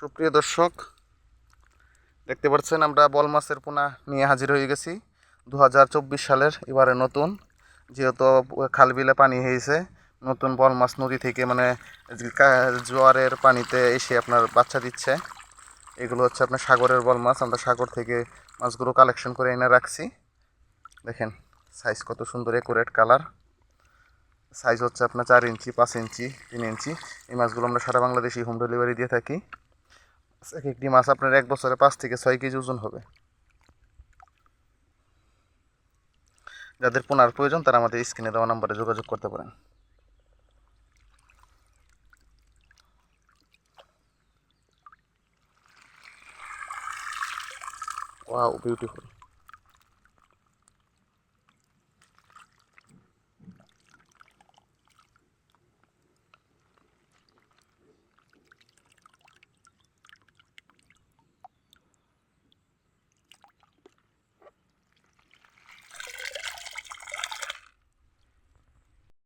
সুপ্রিয় দর্শক, দেখতে পাচ্ছেন আমরা বল মাছের পোনা নিয়ে হাজির হয়ে গেছি 2024 সালের এবারে নতুন। যেহেতু খাল বিলে পানি হয়েছে, নতুন বল মাছ নদী থেকে মানে জোয়ারের পানিতে এসে আপনার বাচ্চা দিচ্ছে। এগুলো হচ্ছে আপনার সাগরের বল মাছ। আমরা সাগর থেকে মাছগুলো কালেকশন করে এনে রাখছি। দেখেন সাইজ কত সুন্দর, একুরেট কালার। সাইজ হচ্ছে আপনার 4 ইঞ্চি, 5 ইঞ্চি, 3 ইঞ্চি। এই মাছগুলো আমরা সারা বাংলাদেশে হোম ডেলিভারি দিয়ে থাকি। এক একটি মাছ আপনার এক বছরে 5 থেকে 6 কেজি ওজন হবে। যাদের পোনার প্রয়োজন তারা আমাদের স্ক্রিনে দেওয়া নম্বরে যোগাযোগ করতে পারেন। Wow, beautiful.